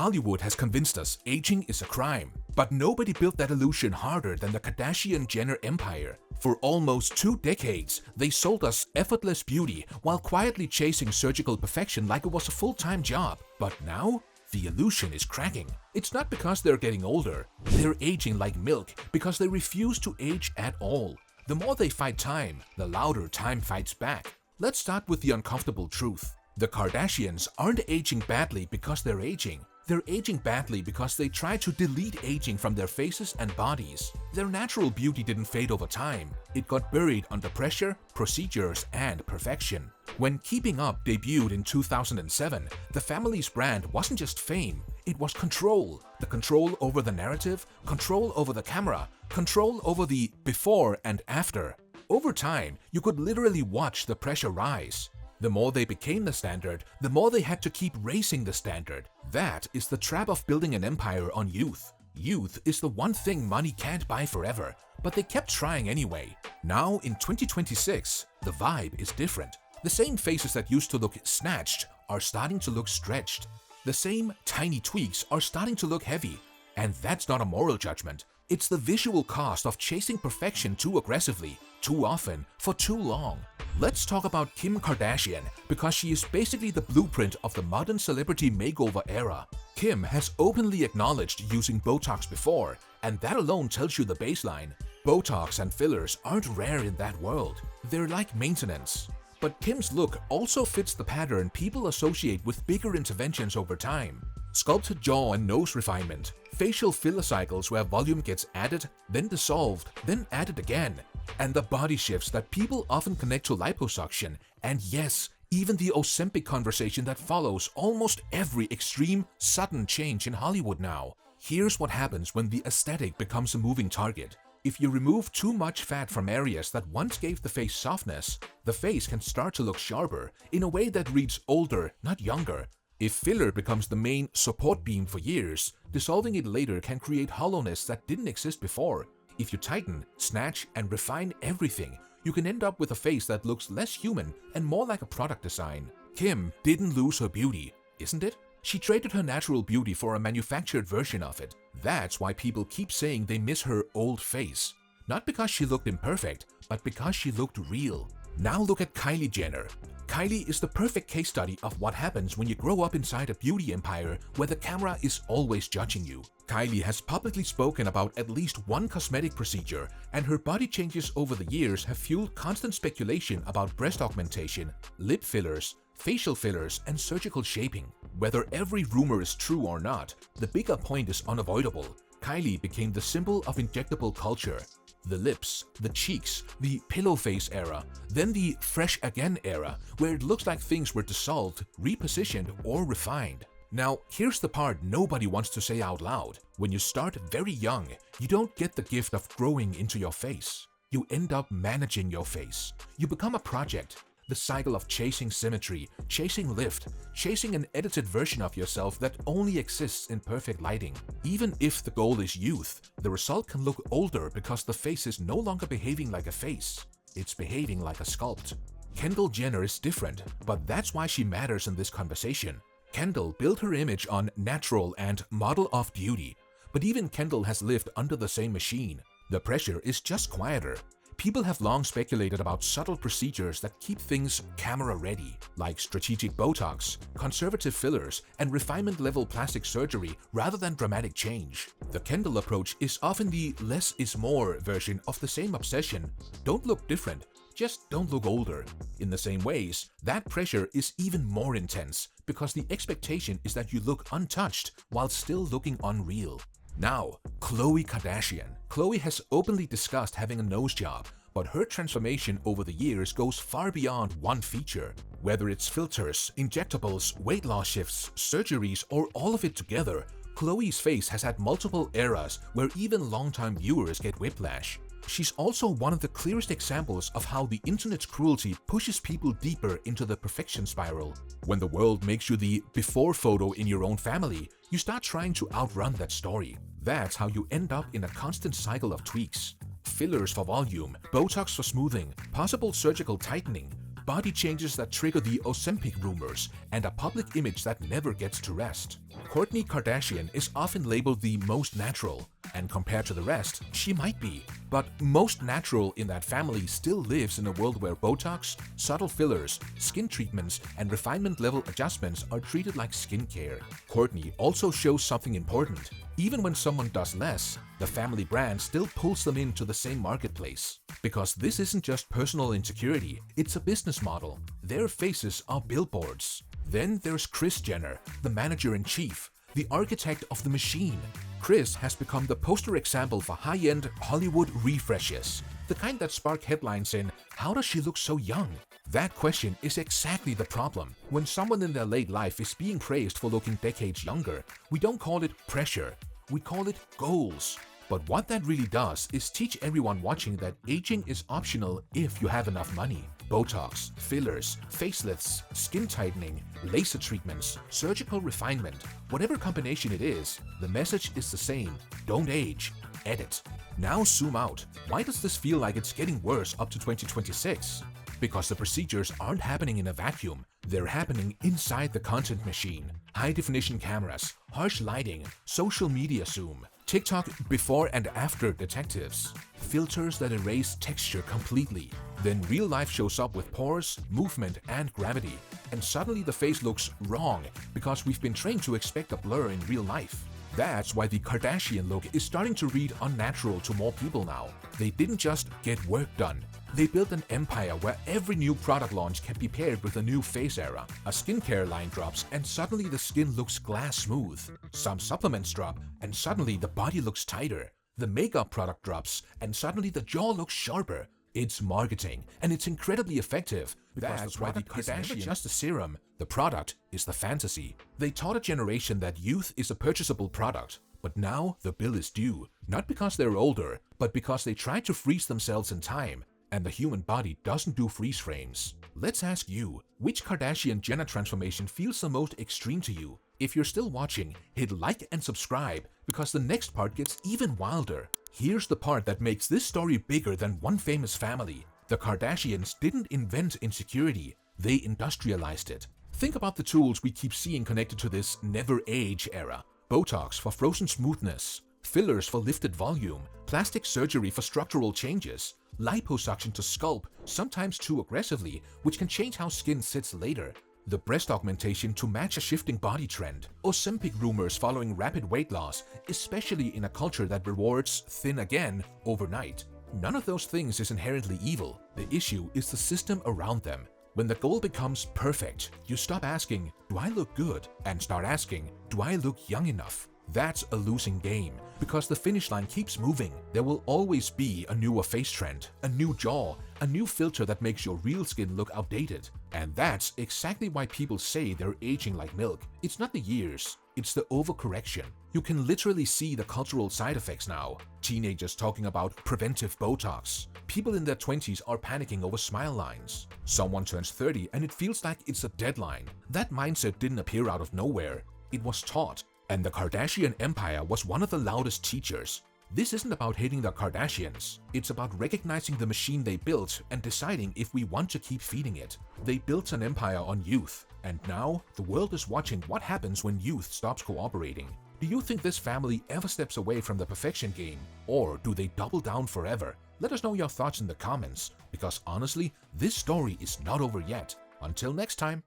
Hollywood has convinced us aging is a crime, but nobody built that illusion harder than the Kardashian-Jenner empire. For almost 2 decades, they sold us effortless beauty while quietly chasing surgical perfection like it was a full-time job. But now, the illusion is cracking. It's not because they're getting older. They're aging like milk because they refuse to age at all. The more they fight time, the louder time fights back. Let's start with the uncomfortable truth. The Kardashians aren't aging badly because they're aging. They're aging badly because they try to delete aging from their faces and bodies. Their natural beauty didn't fade over time. It got buried under pressure, procedures, and perfection. When Keeping Up debuted in 2007, the family's brand wasn't just fame, it was control. The control over the narrative, control over the camera, control over the before and after. Over time, you could literally watch the pressure rise. The more they became the standard, the more they had to keep raising the standard. That is the trap of building an empire on youth. Youth is the one thing money can't buy forever, but they kept trying anyway. Now in 2026, the vibe is different. The same faces that used to look snatched are starting to look stretched. The same tiny tweaks are starting to look heavy. And that's not a moral judgment. It's the visual cost of chasing perfection too aggressively, too often, for too long. Let's talk about Kim Kardashian, because she is basically the blueprint of the modern celebrity makeover era. Kim has openly acknowledged using Botox before, and that alone tells you the baseline. Botox and fillers aren't rare in that world. They're like maintenance. But Kim's look also fits the pattern people associate with bigger interventions over time. Sculpted jaw and nose refinement, facial filler cycles where volume gets added, then dissolved, then added again, and the body shifts that people often connect to liposuction, and yes, even the Ozempic conversation that follows almost every extreme, sudden change in Hollywood now. Here's what happens when the aesthetic becomes a moving target. If you remove too much fat from areas that once gave the face softness, the face can start to look sharper in a way that reads older, not younger. If filler becomes the main support beam for years, dissolving it later can create hollowness that didn't exist before. If you tighten, snatch, and refine everything, you can end up with a face that looks less human and more like a product design. Kim didn't lose her beauty, isn't it? She traded her natural beauty for a manufactured version of it. That's why people keep saying they miss her old face. Not because she looked imperfect, but because she looked real. Now look at Kylie Jenner. Kylie is the perfect case study of what happens when you grow up inside a beauty empire where the camera is always judging you. Kylie has publicly spoken about at least one cosmetic procedure, and her body changes over the years have fueled constant speculation about breast augmentation, lip fillers, facial fillers, and surgical shaping. Whether every rumor is true or not, the bigger point is unavoidable. Kylie became the symbol of injectable culture. The lips, the cheeks, the pillow face era, then the fresh again era, where it looks like things were dissolved, repositioned, or refined. Now, here's the part nobody wants to say out loud. When you start very young, you don't get the gift of growing into your face. You end up managing your face. You become a project. The cycle of chasing symmetry, chasing lift, chasing an edited version of yourself that only exists in perfect lighting. Even if the goal is youth, the result can look older because the face is no longer behaving like a face. It's behaving like a sculpt. Kendall Jenner is different, but that's why she matters in this conversation. Kendall built her image on natural and model-off beauty, but even Kendall has lived under the same machine. The pressure is just quieter. People have long speculated about subtle procedures that keep things camera-ready, like strategic Botox, conservative fillers, and refinement-level plastic surgery rather than dramatic change. The Kendall approach is often the less is more version of the same obsession. Don't look different, just don't look older. In the same ways, that pressure is even more intense because the expectation is that you look untouched while still looking unreal. Now, Khloe Kardashian. Khloe has openly discussed having a nose job, but her transformation over the years goes far beyond one feature. Whether it's filters, injectables, weight loss shifts, surgeries, or all of it together, Khloe's face has had multiple eras where even longtime viewers get whiplash. She's also one of the clearest examples of how the internet's cruelty pushes people deeper into the perfection spiral. When the world makes you the before photo in your own family, you start trying to outrun that story. That's how you end up in a constant cycle of tweaks. Fillers for volume, Botox for smoothing, possible surgical tightening. body changes that trigger the Ozempic rumors, and a public image that never gets to rest. Kourtney Kardashian is often labeled the most natural, and compared to the rest, she might be. But most natural in that family still lives in a world where Botox, subtle fillers, skin treatments, and refinement level adjustments are treated like skincare. Kourtney also shows something important. Even when someone does less, the family brand still pulls them into the same marketplace. Because this isn't just personal insecurity, it's a business model. Their faces are billboards. Then there's Kris Jenner, the manager-in-chief, the architect of the machine. Kris has become the poster example for high-end Hollywood refreshes, the kind that spark headlines in "How does she look so young?" That question is exactly the problem. When someone in their late life is being praised for looking decades younger, we don't call it pressure, we call it goals. But what that really does is teach everyone watching that aging is optional if you have enough money. Botox, fillers, facelifts, skin tightening, laser treatments, surgical refinement, whatever combination it is, the message is the same: don't age, edit. Now zoom out. Why does this feel like it's getting worse up to 2026? Because the procedures aren't happening in a vacuum, they're happening inside the content machine. High-definition cameras, harsh lighting, social media zoom, TikTok before and after detectives, filters that erase texture completely. Then real life shows up with pores, movement, and gravity. And suddenly the face looks wrong because we've been trained to expect a blur in real life. That's why the Kardashian look is starting to read unnatural to more people now. They didn't just get work done. They built an empire where every new product launch can be paired with a new face era. A skincare line drops and suddenly the skin looks glass smooth. Some supplements drop and suddenly the body looks tighter. The makeup product drops and suddenly the jaw looks sharper. It's marketing, and it's incredibly effective. That's why the Kardashian isn't just a serum. The product is the fantasy. They taught a generation that youth is a purchasable product. But now the bill is due, not because they're older, but because they tried to freeze themselves in time, and the human body doesn't do freeze frames. Let's ask you, which Kardashian-Jenner transformation feels the most extreme to you? If you're still watching, hit like and subscribe, because the next part gets even wilder. Here's the part that makes this story bigger than one famous family. The Kardashians didn't invent insecurity, they industrialized it. Think about the tools we keep seeing connected to this never age era. Botox for frozen smoothness, fillers for lifted volume, plastic surgery for structural changes, liposuction to sculpt, sometimes too aggressively, which can change how skin sits later. The breast augmentation to match a shifting body trend. Ozempic rumors following rapid weight loss, especially in a culture that rewards thin again overnight. None of those things is inherently evil. The issue is the system around them. When the goal becomes perfect, you stop asking, "Do I look good?" and start asking, "Do I look young enough?" That's a losing game, because the finish line keeps moving. There will always be a newer face trend, a new jaw, a new filter that makes your real skin look outdated. And that's exactly why people say they're aging like milk. It's not the years, it's the overcorrection. You can literally see the cultural side effects now. Teenagers talking about preventive Botox. People in their 20s are panicking over smile lines. Someone turns 30 and it feels like it's a deadline. That mindset didn't appear out of nowhere. It was taught. And the Kardashian empire was one of the loudest teachers. This isn't about hating the Kardashians. It's about recognizing the machine they built and deciding if we want to keep feeding it. They built an empire on youth. And now, the world is watching what happens when youth stops cooperating. Do you think this family ever steps away from the perfection game? Or do they double down forever? Let us know your thoughts in the comments, because honestly, this story is not over yet. Until next time.